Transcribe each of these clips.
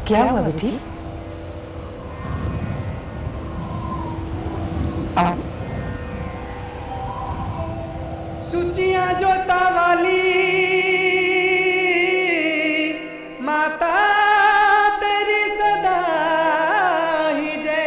क्या हुआ बेटी? सुचिया जोता वाली माता तेरी सदा ही जय।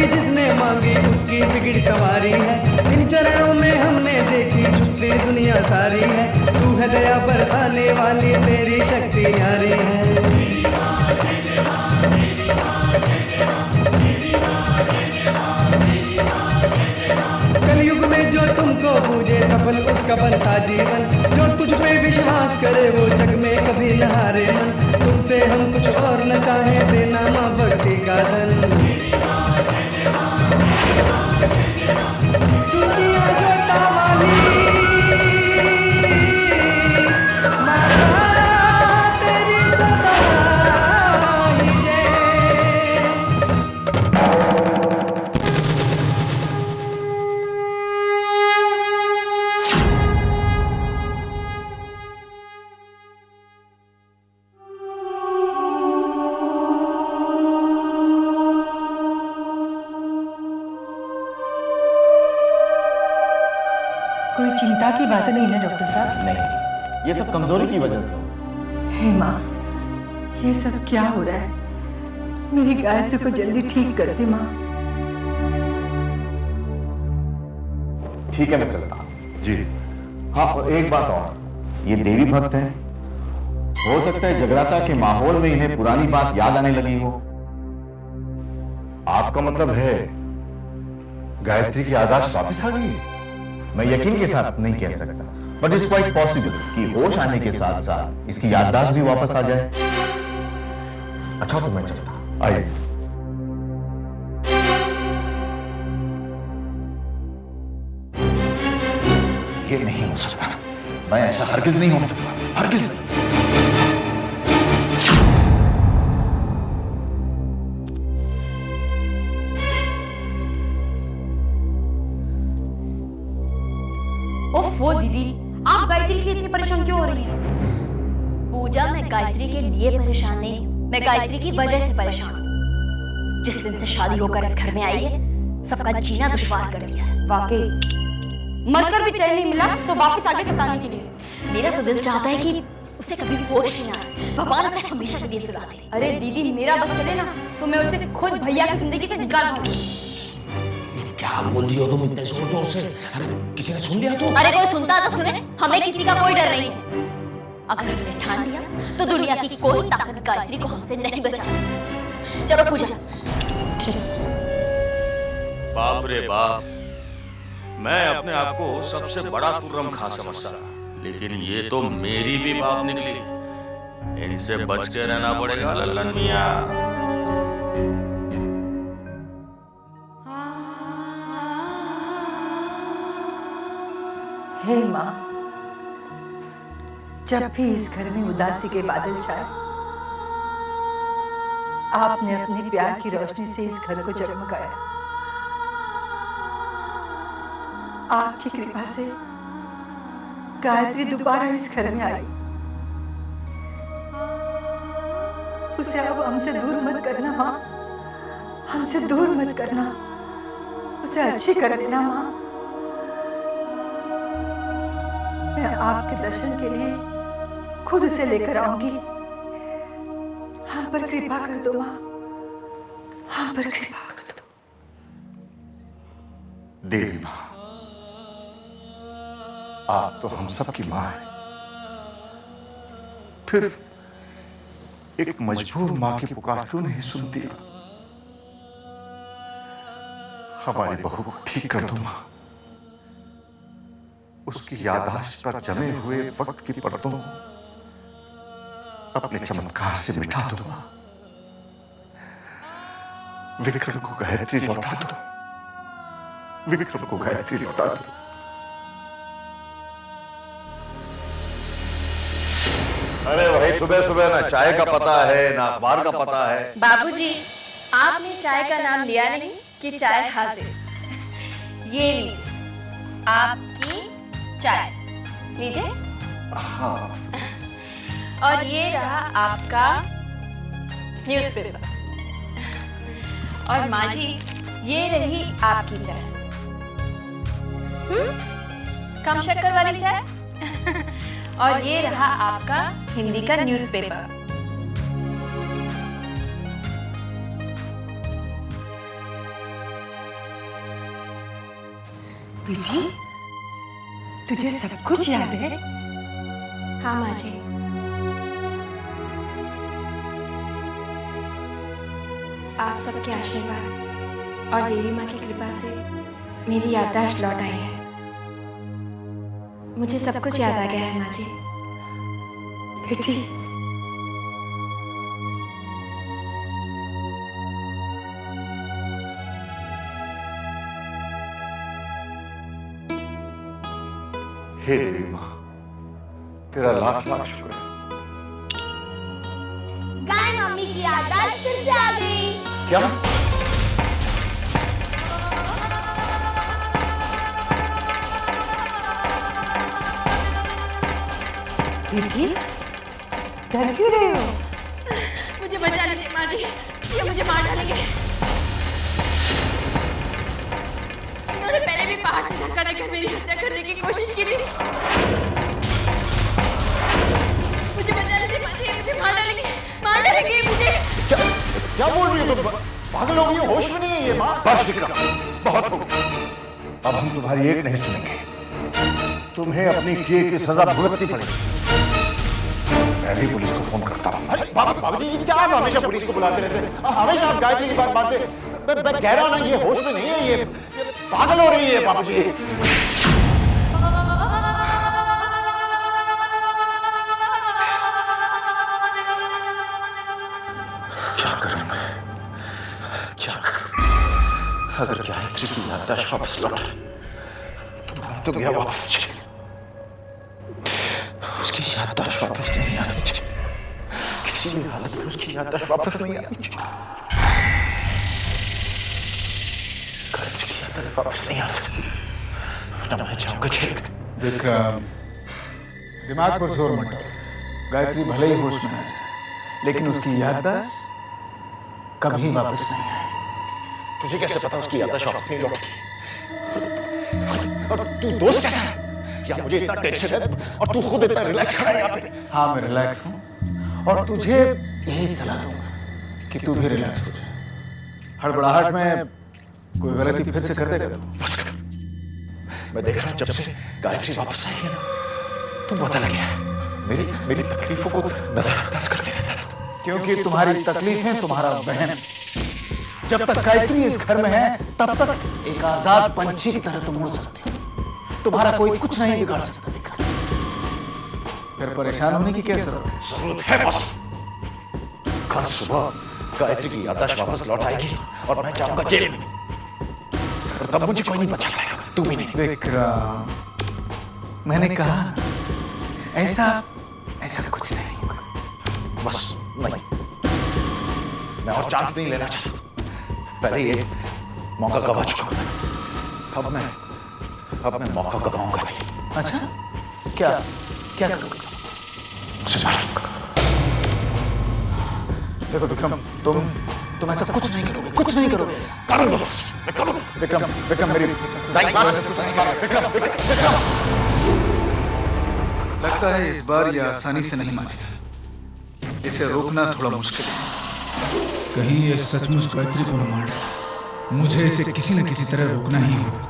जिसने मांगी उसकी बिगड़ी सवारी है, इन चरणों में हमने देखी झुकती दुनिया सारी है। तू है दया बरसाने वाली, तेरी शक्ति न्यारी है। कलयुग में जो तुमको पूजे सफल उसका बनता जीवन, जो तुझ पे विश्वास करे वो जग में कभी न हारे मन। तुमसे हम कुछ और न चाहे, देना माँ भक्ति का धन। सुचिया जोता वाली माता तेरी सदा ही जय। कोई चिंता की बात नहीं है डॉक्टर साहब? नहीं, ये सब कमजोरी की वजह से। हे माँ, ये सब क्या हो रहा है? मेरी गायत्री को जल्दी ठीक कर दे माँ। ठीक है, मैं चलता हूँ जी। हाँ, और एक बात और, ये देवी भक्त है, हो सकता है जगराता के माहौल में इन्हें पुरानी बात याद आने लगी हो। आपका मतलब है गायत्री की याददाश्त वापस आ गई? मैं यकीन के साथ नहीं कह सकता, बट इट्स क्वाइट पॉसिबल कि होश आने के साथ साथ इसकी याददाश्त भी वापस आ जाए। अच्छा, तो मैं चलता हूं। आइए। ये नहीं हो सकता, मैं ऐसा हरगिज नहीं होने दूंगा, हरगिज नहीं। ओफो दीदी, आप गायत्री के लिए इतनी परेशान क्यों हो रही हैं? पूजा, मैं गायत्री के लिए परेशान नहीं हूँ, मैं गायत्री की वजह से परेशान हूँ। जिस दिन से शादी होकर इस घर में आई है, सबका जीना दुश्वार कर दिया है। वाकई मरकर भी चैन नहीं मिला तो वापस आगे सताने के लिए। मेरा तो दिल चाहता है कि उसे कभी होश ही ना आए, भगवान उसे हमेशा के लिए सुला दे। अरे दीदी, मेरा बस चले ना तो मैं उसे खुद भैया की जिंदगी से निकाल दूंगी। क्या बोल रही हो तुम इतने जोर जोर से? अरे किसी ने सुन लिया तो? अरे कोई सुनता तो सुने, हमें किसी का कोई डर नहीं है। अगर हमने ठान लिया तो दुनिया की कोई ताकत गायत्री को हमसे नहीं बचा सकती। चलो पूजा। बाप रे बाप, मैं अपने आप को सबसे बड़ा तुर्रम खां समझता, लेकिन ये तो मेरी भी बाप निकली। इनसे बच के रहना पड़ेगा लल्लन मियां। हे माँ, जब भी इस घर में उदासी के बादल छाए, आपने अपने प्यार की रोशनी से इस घर को जगमगाया। आपकी कृपा से गायत्री दोबारा इस घर में आई। उसे अब हमसे दूर मत करना माँ, हमसे दूर मत करना। उसे अच्छी कर देना माँ। मैं आपके दर्शन के लिए खुद उसे लेकर आऊंगी। हम पर कृपा कर दो माँ, हम पर कृपा कर दो। देवी माँ, आप तो हम सब की माँ है, फिर एक मजबूर माँ की पुकार क्यों नहीं सुनती? हमारी बहू को ठीक कर दूंगा, उसकी याददाश्त पर जमे हुए वक्त की परतों को अपने चमत्कार से मिटा दूंगा। विक्रम को गायत्री लौटा दो, विक्रम को गायत्री लौटा दो। अरे भाई, सुबह सुबह ना चाय का पता है ना अखबार का पता है। बाबूजी, आपने चाय का नाम लिया नहीं कि चाय हाजिर। ये लीजिए आपकी चाय, लीजिए। हाँ। और ये रहा आपका न्यूज़पेपर। और माँ जी, ये रही आपकी चाय। कम शक्कर वाली चाय। और ये रहा आपका हिंदी का न्यूज़पेपर। बेटी, तुझे सब कुछ याद है? हाँ माँ जी। आप सबके आशीर्वाद और देवी माँ की कृपा से मेरी याददाश्त लौट आई है। मुझे सब कुछ याद आ गया है माँ जी। बेटी, हे देवी माँ, तेरा लाख लाख शुक्र है। गाय मम्मी की याददाश्त फिर से आ गई। क्या? बेटी, डर क्यों रहे हो? मुझे बचा लीजिए माँ जी, ये मुझे मार डालेंगे। इन्होंने पहले भी पहाड़ से धक्का देकर मेरी हत्या करने की कोशिश की थी। मुझे बचा लीजिए माँ जी, मुझे मार डालेंगे मुझे। क्या बोल रही हो तुम? पागल हो गई हो, होश में नहीं है ये माँ। बस विक्रम, बहुत हो गया। अब हम तुम्हारी एक नहीं सुनेंगे, तुम्हें अपनी किए की सजा भुगतनी पड़ेगी। मैं भी पुलिस को फोन करता हूँ। बाबूजी, ये क्या आप हमेशा पुलिस को बुलाते रहते हैं? हमेशा आप गायत्री की बात मानते हैं। मैं कह रहा हूं ना, ये होश में नहीं है, ये पागल हो रही है बाबूजी। क्या करूं मैं, क्या करूं? अगर गायत्री की याददाश्त वापस लौटे तो गया वापस चले। उसकी याददाश्त वापस नहीं आनी चाहिए, किसी भी हालत में उसकी याददाश्त वापस नहीं आनी चाहिए। गायत्री की याददाश्त वापस नहीं आ सकती, वरना मैं जाऊंगा जेल में। विक्रम, दिमाग पर जोर मत डालो। गायत्री भले ही होश में आ जाए, लेकिन उसकी याददाश्त कभी वापस नहीं आएगी। तुझे कैसे पता उसकी याददाश्त वापस नहीं लौटेगी? और तू दोस्त कैसा है? क्या मुझे इतना टेंशन है और तू खुद इतना रिलैक्स खड़ा है यहाँ पे? हाँ, मैं रिलैक्स हूँ और तुझे यही सलाह दूंगा कि तू भी रिलैक्स हो जाए। हड़बड़ाहट में कोई गलती फिर से कर देगा तू। बस कर। मैं देख रहा हूँ जब से गायत्री वापस आई है ना, तुम बदल गया है। मेरी तकलीफों को नजरअंदाज करते रहता है। क्योंकि तुम्हारी तकलीफें तुम्हारा बहन। जब तक गायत्री इस घर में है, तब तक एक आजाद पंछी की तरह तुम उड़ सकते हो। तुम्हारा कोई कुछ नहीं बिगाड़ सकता विक्रम। फिर परेशान होने की क्या जरूरत है? बस कल सुबह गायत्री की याददाश्त वापस लौट आएगी और मैं जाऊंगा जेल में, और तब मुझे कोई नहीं बचा पाएगा, तू भी नहीं। विक्रम, मैंने कहा ऐसा कुछ नहीं होगा। बस नहीं, मैं और चांस नहीं लेना चाहता। पहले ये मौका गवा चुका हूं, अब मैं मौका गवाऊंगा नहीं। अच्छा, क्या करोगे? उसे मार दूंगा। देखो विक्रम, तुम ऐसा कुछ नहीं करोगे, कुछ नहीं करोगे ऐसा। करूंगा बस, मैं करूंगा। विक्रम मेरी लगता है इस बार ये आसानी से नहीं मानेगा। इसे रोकना थोड़ा मुश्किल है। कहीं ये सचमुच गायत्री को न मार डाले। मुझे इसे किसी न किसी तरह रोकना ही होगा।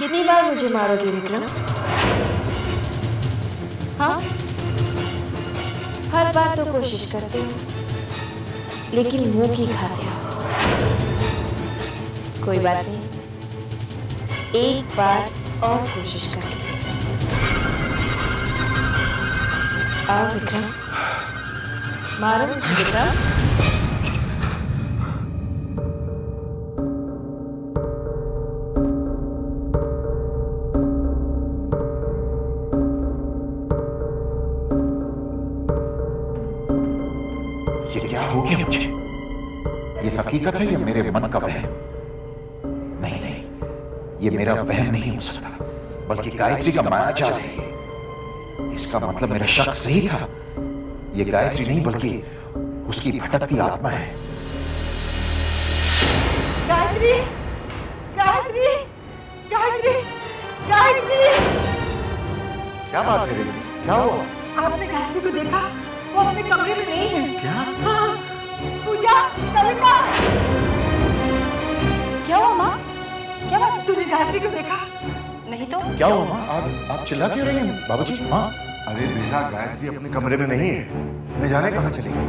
कितनी बार मुझे मारोगे विक्रम? हाँ, हर बार तो कोशिश करते हो, लेकिन मुंह की खाते हो। कोई बात नहीं, एक बार और कोशिश करके आओ विक्रम, मारो मुझे विक्रम। ये क्या हो गया मुझे? ये हकीकत है या मेरे मन का वहम? नहीं नहीं, ये मेरा वहम नहीं हो सकता, बल्कि गायत्री का मायाजाल है। इसका मतलब मेरा शक सही था। ये गायत्री नहीं बल्कि उसकी भटकती आत्मा है। गायत्री, गायत्री, गायत्री, गायत्री। क्या बात है दीदी, क्या हुआ? आपने गायत्री को देखा? वो अपने कमरे में नहीं है। क्या? हाँ, पूजा, कविता। क्या हुआ माँ? क्या बात? तूने गायत्री को देखा? नहीं तो क्या हुआ माँ? आप चिल्ला क्यों रही हैं बाबूजी? माँ, अरे बेटा, गायत्री अपने कमरे में नहीं है, न जाने कहाँ चली गई।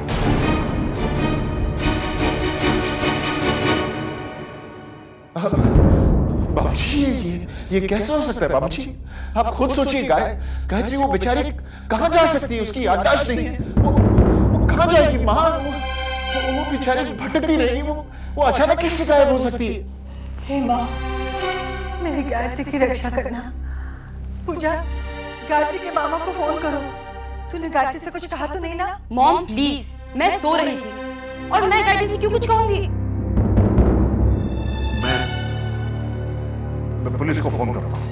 बाबूजी, ये कैसे हो सकता है बाबूजी? आप खुद सोचिए, गायत्री वो बेचारी कहाँ जा सकती है? उसकी याददाश्त नहीं है, वो कहाँ जाएगी माँ? वो बेचारी भटकती रहेगी, वो अचानक कैसे गायब हो सकती है? हे माँ, मेरी गायत्री की रक्षा करना। पूजा, गायत्री के मामा को फोन करो। तूने गायत्री से कुछ कहा तो नहीं ना? मॉम प्लीज, मैं सो रही थी और मैं गायत्री से क्यों कुछ कहूंगी? मैं पुलिस को फोन करता हूँ।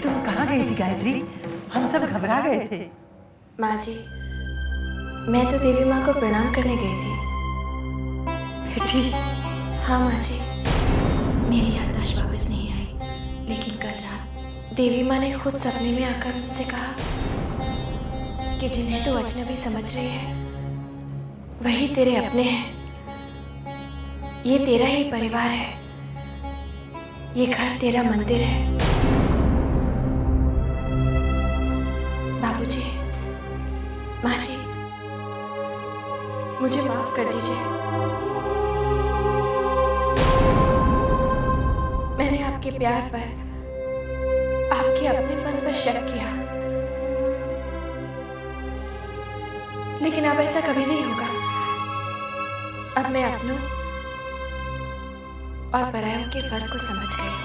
तुम कहाँ गई थी गायत्री? हम सब घबरा गए थे। माँ जी, मैं तो देवी माँ को प्रणाम करने गई थी। बेटी। हाँ माँ जी, मेरी याददाश्त वापस नहीं आई, लेकिन कल रात देवी माँ ने खुद सपने में आकर मुझसे कहा कि जिन्हें तो अजनबी समझ रही है वही तेरे अपने हैं। ये तेरा ही परिवार है, ये घर तेरा मंदिर है। बाबूजी, माँ जी, मुझे माफ कर दीजिए। मैंने आपके प्यार पर, आपके अपनेपन पर शक किया, लेकिन अब ऐसा कभी नहीं होगा। अब मैं अपनों और परायों के फर्क को समझ गई।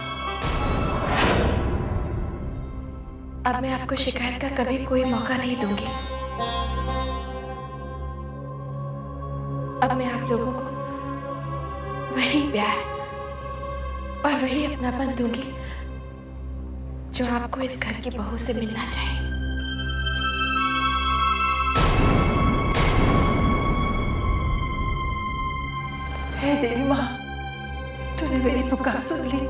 अब मैं आपको शिकायत का कभी कोई मौका नहीं दूंगी। अब मैं आप लोगों को वही प्यार और वही अपनापन दूंगी जो आपको इस घर की बहू से मिलना चाहिए। हे देवी माँ, तूने मेरी पुकार सुन ली।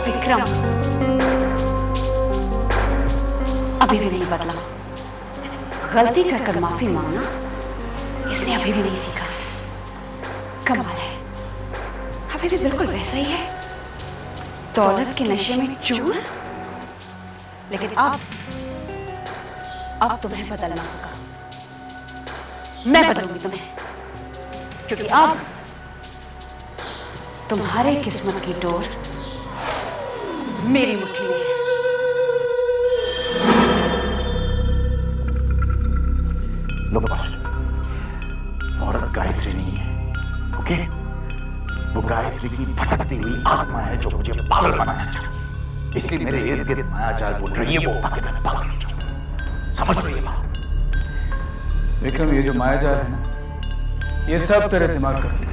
विक्रम अभी भी नहीं बदला। गलती कर कर माफी मांगना इसने अभी भी नहीं सीखा। कमाल है, अभी भी बिल्कुल वैसा ही है। दौलत के नशे में चूर लेकिन अब तुम्हें बदलना होगा। मैं बदलूंगी तुम्हें, क्योंकि अब तुम्हारे किस्मत की डोर मेरी मुट्ठी में है। लो बस, वो औरत गायत्री नहीं है, ओके? वो गायत्री की भटकती हुई आत्मा है जो मुझे पागल बनाना चाहती है। इसलिए मेरे इर्द गिर्द मायाजाल बोल रही है वो, ताकि मैं पागल हो जाऊं। समझ रही है बात? विक्रम, ये जो मायाजाल है ना, ये सब तेरे दिमाग का फिर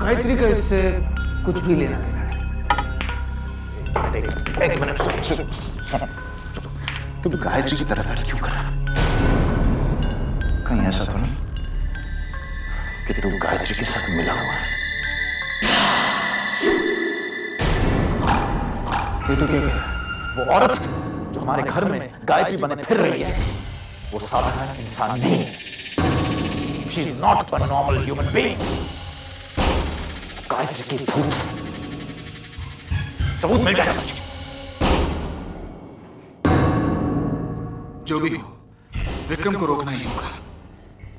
गायत्री का इससे कुछ भी लेना देना है। एक मिनट सुन। तुम गायत्री की तरफ क्यों कर रहा? कहीं ऐसा तो नहीं कि तू गायत्री के साथ मिला हुआ है? ये तो क्या कह रहा है? वो औरत जो हमारे घर में गायत्री बने फिर रही है, वो साधारण इंसान नहीं। She is not a normal human being. Gayatri की भूत है। सबूत मिल जाएगा मुझे। जो भी हो, विक्रम को रोकना ही होगा।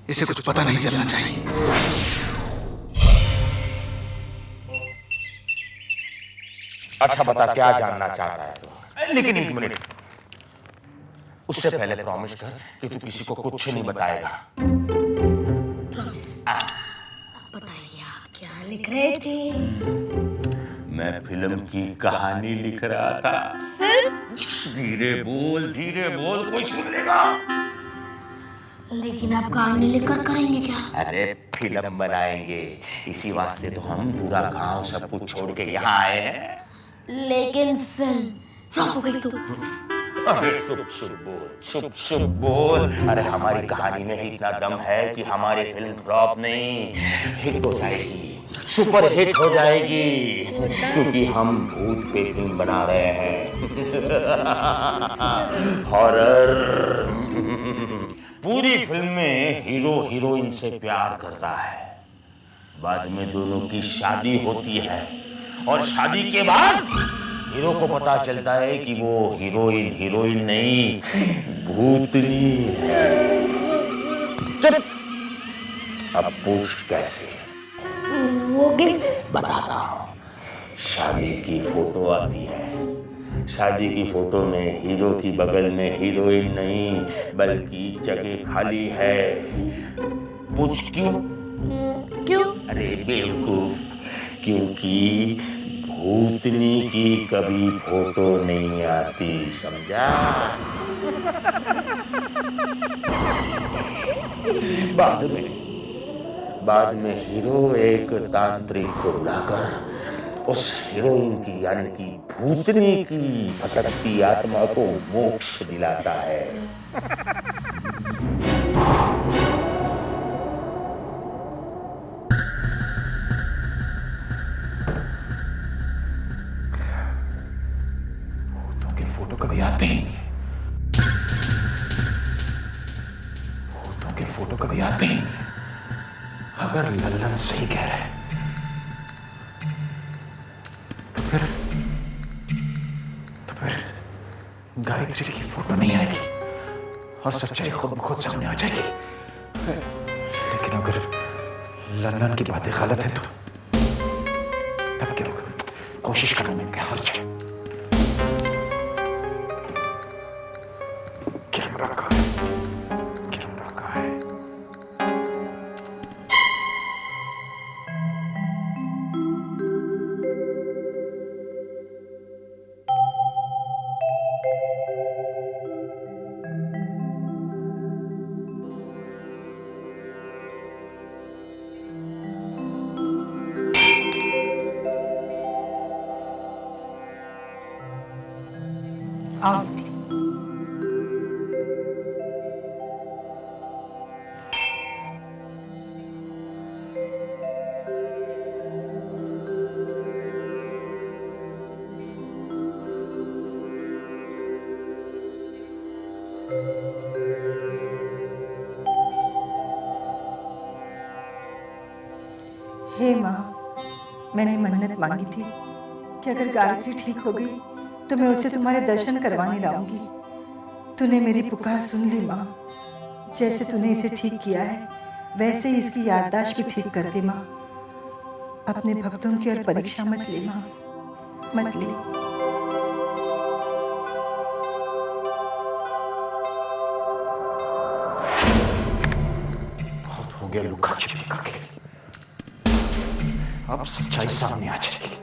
इसे कुछ पता नहीं चलना चाहिए। अच्छा बता, क्या जानना चाहता है तू? लेकिन एक मिनट, उससे पहले प्रॉमिस कर कि तू किसी को कुछ नहीं बताएगा। प्रॉमिस। बताइए, आप क्या लिख रहे थे? मैं फिल्म की कहानी लिख रहा था। धीरे बोल, कोई सुन लेगा। लेकिन आप कहानी लेकर करेंगे क्या? अरे फिल्म बनाएंगे, इसी वास्ते तो हम पूरा गांव सब कुछ छोड़ के यहाँ आए हैं। लेकिन फिल्म फ्लॉप हो गई तो? अरे चुप बोल। अरे हमारी कहानी में ही इतना दम है कि हमारी फिल्म फ्लॉप नहीं, हिट हो जाएगी, सुपर हिट हो जाएगी, क्योंकि हम भूत पे फिल्म बना रहे हैं। हॉरर। पूरी फिल्म में हीरो हीरोइन से प्यार करता है, बाद में दोनों की शादी होती है, और शादी के बाद हीरो को पता चलता है कि वो हीरोइन नहीं, भूतनी है। चल, अब पूछ कैसे? वो बताता हूँ। शादी की फोटो आती है, शादी की फोटो में हीरो की बगल में हीरोइन नहीं, बल्कि जगह खाली है। पूछ क्यों? अरे बेवकूफ, क्योंकि भूतनी की कभी फोटो नहीं आती, समझा? बाद में हीरो एक तांत्रिक को बुलाकर उस हीरोइन की यानी कि भूतनी की भटकती आत्मा को मोक्ष दिलाता है। भूतों के फोटो कभी आते ही नहीं, भूतों के फोटो कभी आते ही नहीं। अगर लल्लन सही कह रहा है तो फिर गायत्री की फोटो नहीं आएगी और सच्चाई खुद ब खुद सामने आ जाएगी। लेकिन अगर लल्लन की बातें गलत है तो तब क्या होगा? कोशिश करने में क्या हर्ज है? कैमरा कहाँ है? कैमरा कहाँ है? आओ बेटी। हे माँ, मैंने मन्नत मांगी थी कि अगर गायत्री ठीक हो गई तो मैं उसे तुम्हारे दर्शन करवाने लाऊंगी। तूने मेरी पुकार सुन ली माँ। जैसे तूने इसे ठीक किया है वैसे ही इसकी याददाश्त भी ठीक कर दे माँ। अपने भक्तों की और परीक्षा मत ले माँ, मत ले। बहुत हो गया लुका छिपी का खेल, अब सच्चाई सामने आ जाएगी।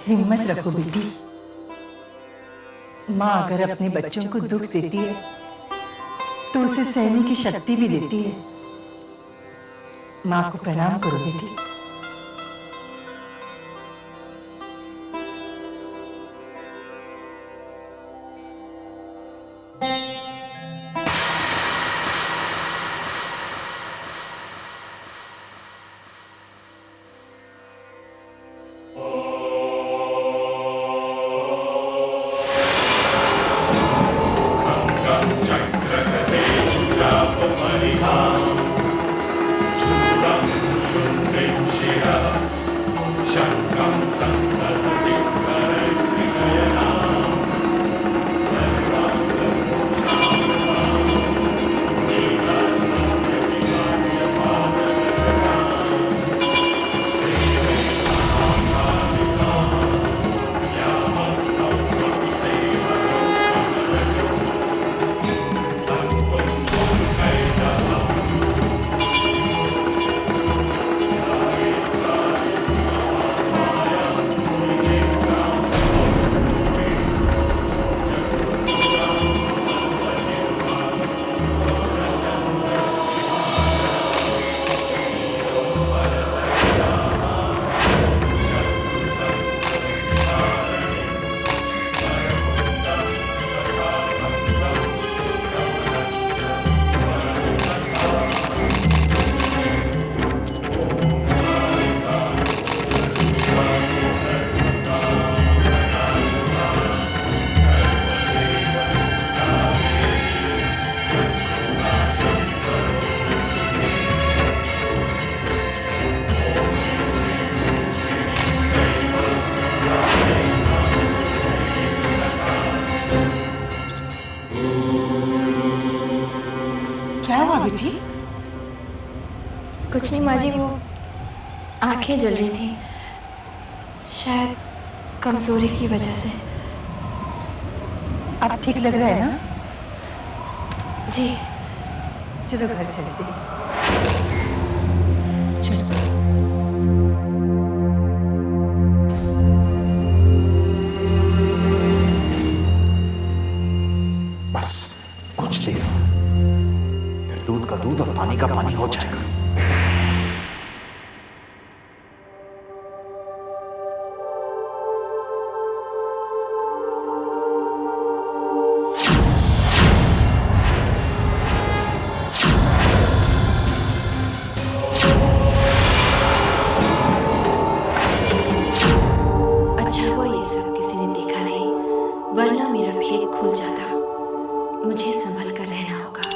हिम्मत रखो बेटी। माँ अगर अपने बच्चों को दुख देती है तो उसे सहने की शक्ति भी देती है। माँ को प्रणाम करो बेटी। बेटी? कुछ नहीं माँ जी, वो आंखें जल रही थी, शायद कमजोरी की वजह से। अब ठीक लग रहा है ना? जी। चलो घर चलते हैं। बस कुछ देर, फिर दूध का दूध और पानी का पानी हो जाएगा। अच्छा हुआ ये सब किसी ने देखा नहीं, वरना मेरा भेद खुल जाता। मुझे संभल कर रहना होगा।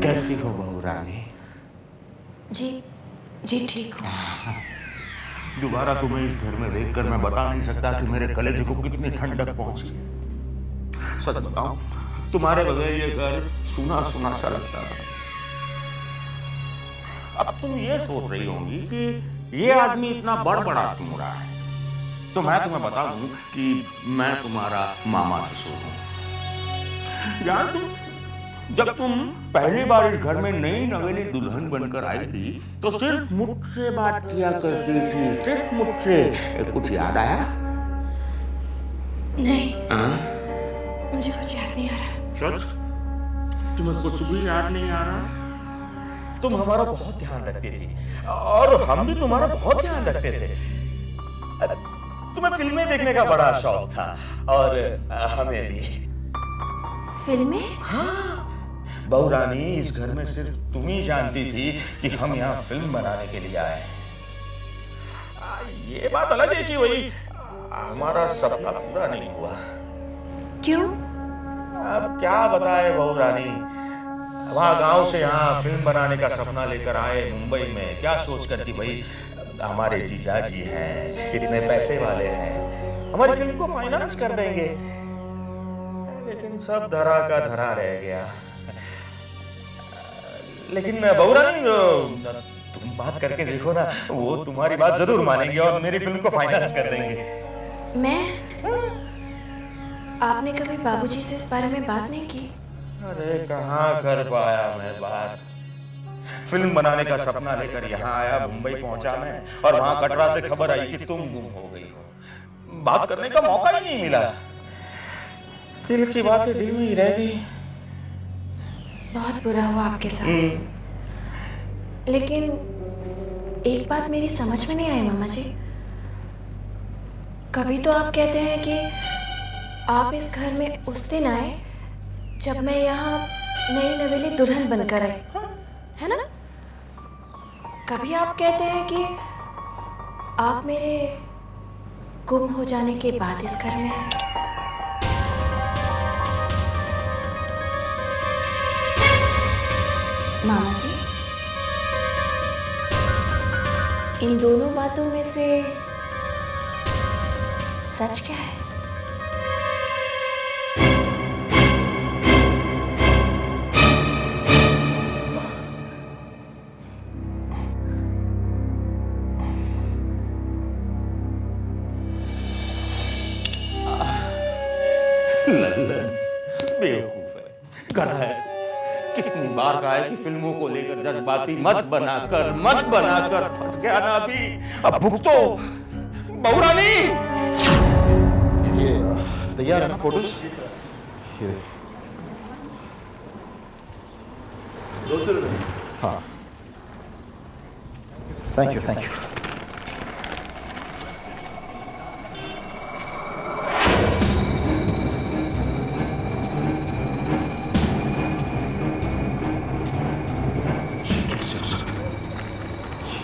कैसी हो बहू रानी? जी जी ठीक हूँ। दोबारा तुम्हें इस घर में देखकर मैं बता नहीं सकता कि मेरे कलेजे को कितनी ठंडक पहुंची। सच बताऊं, तुम्हारे बगैर ये घर सूना सूना सा लगता है। अब तुम ये सोच रही होंगी कि ये आदमी इतना बड़बड़ा क्यों रहा है, तो मैं तुम्हें बता दूं कि मैं तुम्हारा मामा ससुर हूं। यार जब तुम पहली बार इस घर में नई नवेली दुल्हन बनकर आई थी तो सिर्फ मुझसे बात किया करती थी, सिर्फ मुझसे। कुछ याद आया? नहीं, मुझे कुछ याद नहीं आ रहा। सच? तुम्हें कुछ भी याद नहीं आ रहा? तुम हमारा बहुत ध्यान रखती थी और हम भी तुम्हारा बहुत ध्यान रखते थे। तुम्हें फिल्में देखने का बड़ा शौक था और हमें भी। फिल्में? हाँ, बहू रानी, इस घर में सिर्फ तुम ही जानती थी कि हम यहाँ फिल्म बनाने के लिए आए हैं। ये बात अलग है कि वही हमारा सपना पूरा नहीं हुआ। क्यों? अब क्या बताए बहू रानी, वहाँ गांव से यहाँ फिल्म बनाने का सपना लेकर आए मुंबई में, क्या सोचकर कि भाई हमारे जीजा जी हैं, इतने पैसे वाले हैं, हमारी फिल्म को फाइनेंस कर देंगे। लेकिन सब धरा का धरा रह गया। लेकिन बहू रानी, तुम बात करके देखो ना, वो तुम्हारी बात जरूर मानेंगे और मेरी फिल्म को फाइनेंस कर देंगे। मैं? आपने कभी बाबूजी से इस बारे में बात नहीं की? अरे कहाँ कर पाया मैं बात। फिल्म बनाने का सपना लेकर यहाँ आया, मुंबई पहुंचा मैं, और वहां कटरा से खबर आई कि तुम गुम हो गई हो। बात करने का मौका ही नहीं मिला। दिल की बातें दिल में ही रह गई। बहुत बुरा हुआ आपके साथ। लेकिन एक बात मेरी समझ में नहीं आई मामा जी। कभी तो आप कहते हैं कि आप इस घर में उस दिन आए जब मैं यहाँ नई नवेली दुल्हन बनकर आई, है ना? कभी आप कहते हैं कि आप मेरे गुम हो जाने के बाद इस घर में हैं। मामा जी, इन दोनों बातों में से सच क्या है? लल्लन बेवकूफ है, गधा है। कितनी बार कहा है कि फिल्मों को लेकर जज्बाती मत बनाकर फंस गया ना अभी। अब भुगतो बहू रानी। ये तैयार है ना फोटोज? हाँ, थैंक यू।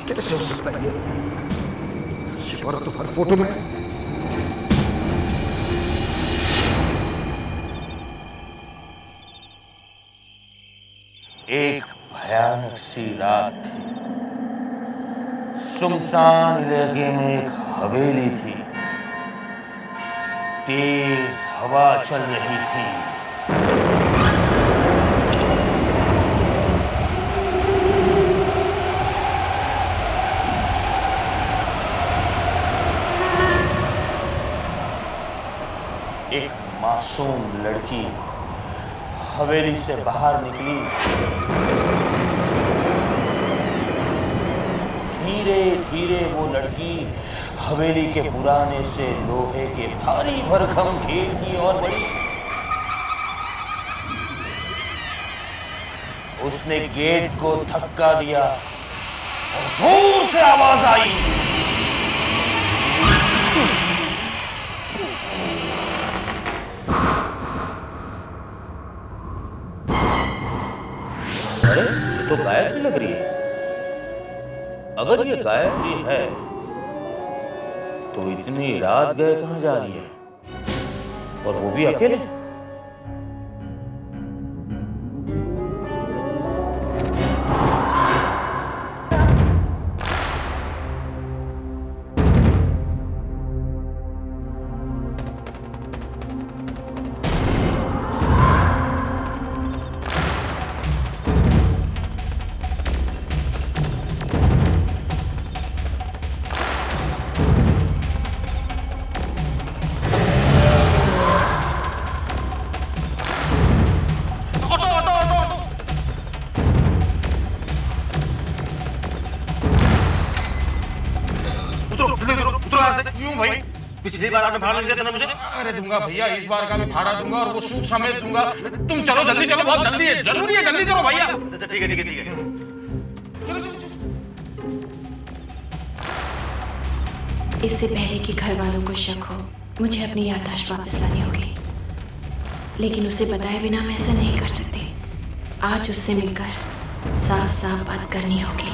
कैसे हो सकता है ये औरत तो हर फोटो में। एक भयानक सी रात थी। सुनसान इलाके में एक हवेली थी। तेज हवा चल रही थी। एक मासूम लड़की हवेली से बाहर निकली। धीरे धीरे वो लड़की हवेली के पुराने से लोहे के भारी भरकम गेट की ओर बढ़ी। उसने गेट को धक्का दिया और जोर से आवाज आई। अरे ये तो गायत्री लग रही है। अगर ये गायत्री है तो इतनी रात गए कहां जा रही है, और वो भी अकेले? पिछली बार आपने भाड़ा नहीं दिया था ना मुझे। अरे दूंगा भैया, इस बार का भी भाड़ा दूंगा और वो सूद समेत दूंगा। तुम चलो जल्दी, चलो, बहुत जल्दी है, जरूरी है, जल्दी करो भैया। अच्छा ठीक है। चलो चलो चलो। इससे पहले कि घर वालों को शक हो, मुझे अपनी याददाश्त वापस लानी होगी। लेकिन उसे बताए बिना मैं ऐसा नहीं कर सकती। आज उससे मिलकर साफ साफ बात करनी होगी।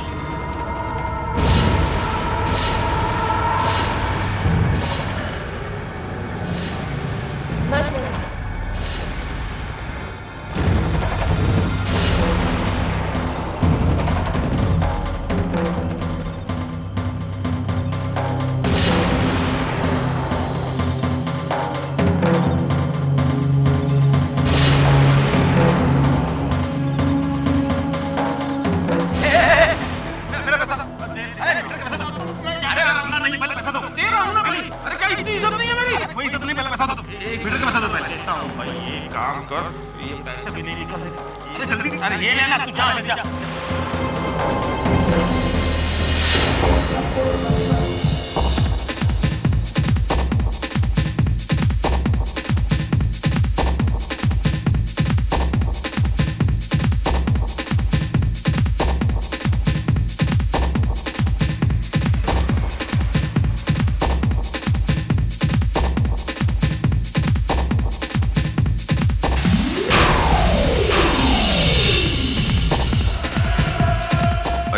बस बस।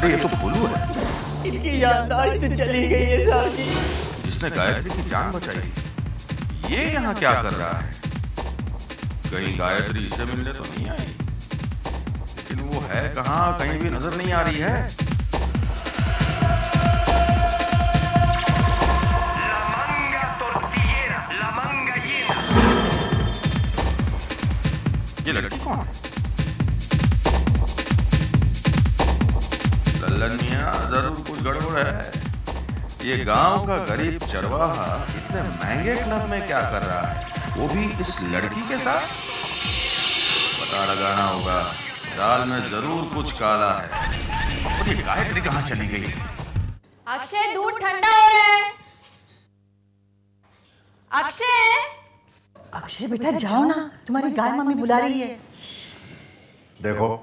ये तो भोलू है। इनकी याददाश्त चली गई है साहब जी। जिसने गायत्री की जान बचाई, ये यहाँ क्या कर रहा है? कहीं गायत्री इसे मिलने तो नहीं आई? लेकिन वो है कहाँ, कहीं भी नजर नहीं आ रही है। ये लड़की कौन है? लल्लन मियां, जरूर कुछ गड़बड़ है। ये गांव का गरीब चरवाहा इतने महंगे क्लब में क्या कर रहा है, वो भी इस लड़की के साथ? पता लगाना होगा। दाल में जरूर कुछ काला है। और ये गायत्री कहाँ चली गई? अक्षय, दूध ठंडा हो रहा है। अक्षय! अक्षय बेटा जाओ ना, तुम्हारी गाय मम्मी बुला रही है। देखो,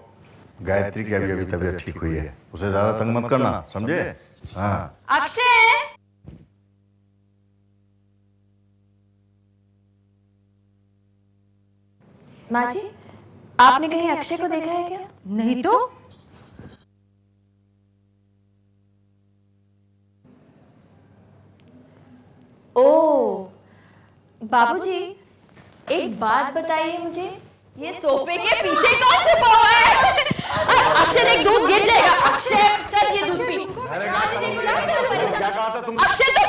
गायत्री की अभी तबीयत ठीक हुई है, उसे ज्यादा तंग मत करना, समझे? हाँ। अक्षय! माँ जी, आपने कहीं अक्षय को देखा है क्या? नहीं तो। ओ, बाबूजी, एक बात बताइए मुझे, ये सोफे के पीछे कौन छुपा हुआ है? अक्षय देख, दूध गिर जाएगा। अक्षय चल, ये दूध पी। क्या कहा था तुमने? अक्षय तो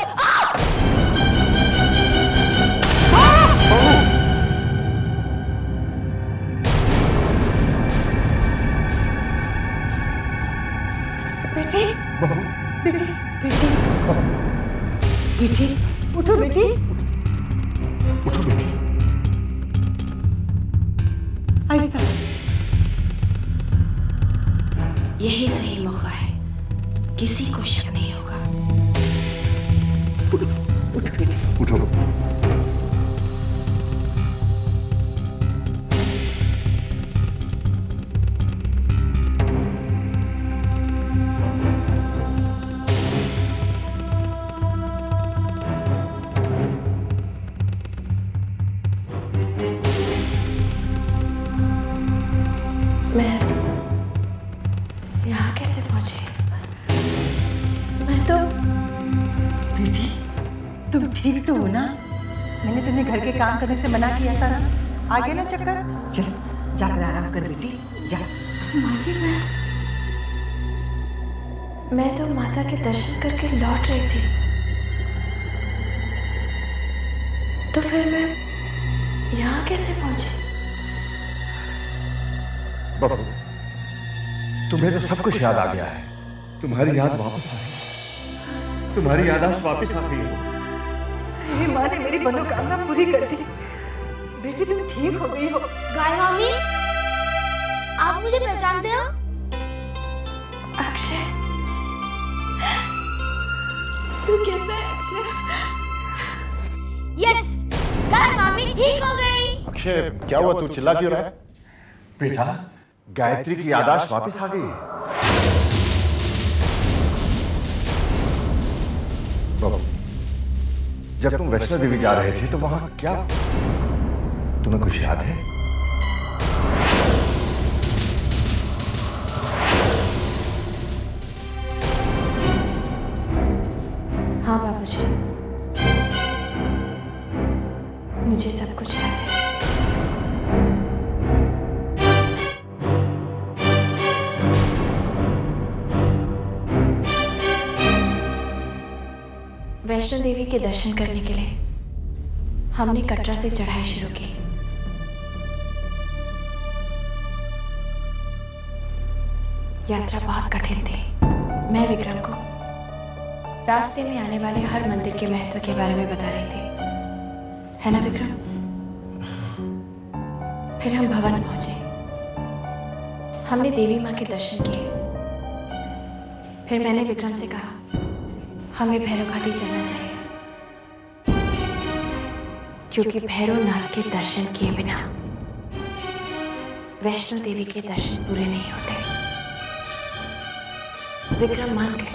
बेटी, बेटी, बेटी, बेटी, उठो बेटी, उठो बेटी। ऐसा यही सही मौका है, किसी को शक नहीं होगा। उठो बेटी, उठो। मैं यहाँ कैसे पहुंची? मैं तो बेटी, तुम ठीक तो हो ना? मैंने तुम्हें घर के काम करने से मना किया था ना? आगे ना चक्कर? चल जाकर आराम कर बेटी, जा। माँ जी, मैं तो माता के दर्शन करके लौट रही थी, तो फिर मैं यहाँ कैसे पहुंची? बाबू, तुम्हें तो सब कुछ याद आ गया है। तुम्हारी याद वापस आ गई, तुम्हारी याददाश्त वापस आ गई है। मेरी माँ ने मेरी मनोकामना पूरी कर दी। बेटी तुम ठीक हो गई हो। गाय मामी, आप मुझे पहचानते हो? अक्षय, तू कैसा है अक्षय? यस, गाय मामी ठीक हो गई। अक्षय, क्या हुआ? तू चिल्ला क्यों रहा है? बेटा, गायत्री की याददाश्त वापस आ गई। बाबू, जब तुम वैष्णो देवी जा रहे थे तो वहां क्या? तुम्हें कुछ याद है? हाँ बाबूजी, मुझे सब कुछ याद है। वैष्णो देवी के दर्शन करने के लिए हमने कटरा से चढ़ाई शुरू की। यात्रा बहुत कठिन थी। मैं विक्रम को रास्ते में आने वाले हर मंदिर के महत्व के बारे में बता रही थी, है ना विक्रम? फिर हम भवन पहुंचे। हमने देवी माँ के दर्शन किए। फिर मैंने विक्रम से कहा हमें भैरव घाटी चलना चाहिए, क्योंकि भैरव नाथ के दर्शन किए बिना वैष्णो देवी के दर्शन पूरे नहीं होते। विक्रम मान गए।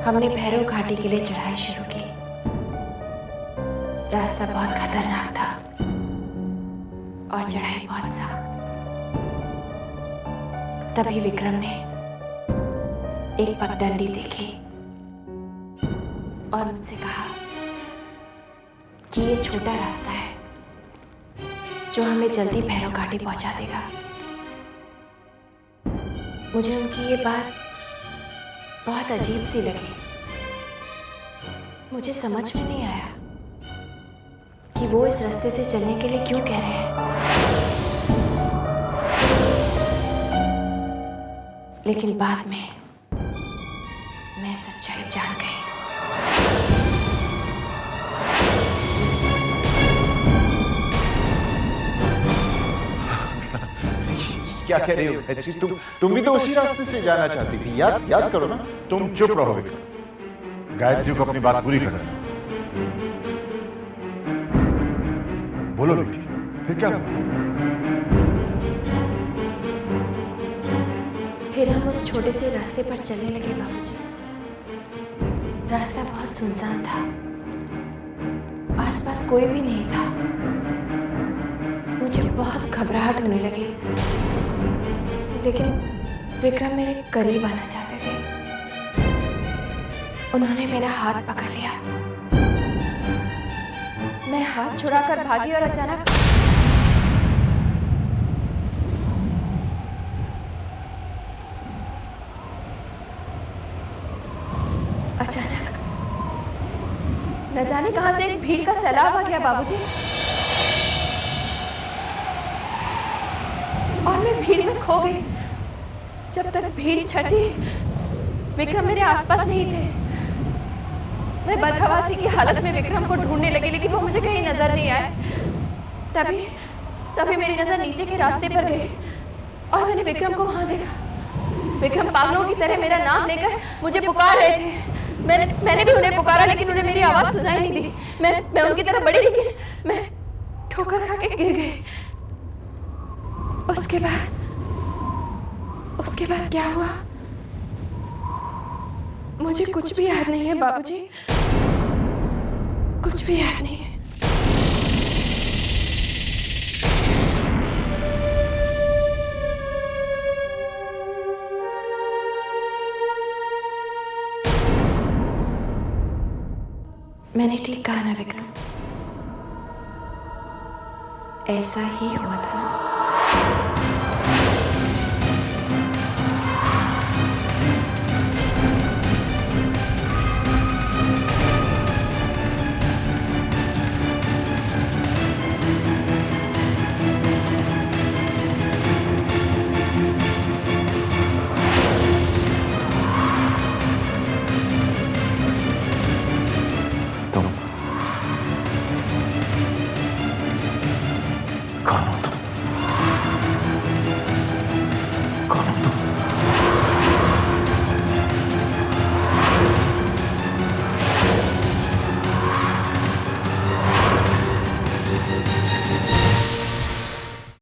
हमने भैरव घाटी के लिए चढ़ाई शुरू की। रास्ता बहुत खतरनाक था और चढ़ाई बहुत सख्त। तभी विक्रम ने एक पगडंडी देखी और मुझसे कहा कि ये छोटा रास्ता है जो हमें जल्दी भैरव घाटी पहुंचा देगा। मुझे उनकी ये बात बहुत अजीब सी लगी। मुझे समझ में नहीं आया कि वो इस रास्ते से चलने के लिए क्यों कह रहे हैं। लेकिन बाद में मैं सच्चाई जान गई। क्या कह रही हो गायत्री? तुम भी तो उसी रास्ते से जाना चाहती थी। याद करो ना। तुम चुप रहो विक्रम, गायत्री को अपनी बात पूरी करने दो। बोलो बेटी, फिर क्या हुआ? फिर हम उस छोटे से रास्ते पर चलने लगे बाबूजी। रास्ता बहुत सुनसान था, आसपास कोई भी नहीं था। मुझे बहुत घबराहट होने लगी, लेकिन विक्रम मेरे करीब आना चाहते थे। उन्होंने मेरा हाथ पकड़ लिया। मैं हाथ छुड़ाकर भागी और अचानक न जाने कहां से एक भीड़ का सैलाब आ गया बाबूजी, और मैं भीड़ में खो गई। जब तक भीड़ छटी, विक्रम मेरे आसपास नहीं थे। मैं बदहवासी की हालत में विक्रम को ढूंढने लगी, लेकिन वो मुझे कहीं नजर नहीं आए। तभी मेरी नजर नीचे के रास्ते पर गई और मैंने विक्रम को वहां देखा। विक्रम पागलों की तरह मेरा नाम लेकर मुझे पुकार रहे थे। मैंने भी उन्हें पुकारा, लेकिन उन्हें मेरी आवाज सुनाई नहीं दी। मैं उनकी तरफ बढ़ी, लेकिन मैं ठोकर खा के गिर गई। उसके बाद क्या हुआ मुझे कुछ भी याद नहीं है बाबूजी, कुछ भी याद नहीं है। मैंने ठीक कहा ना विक्रम? ऐसा ही हुआ था ना?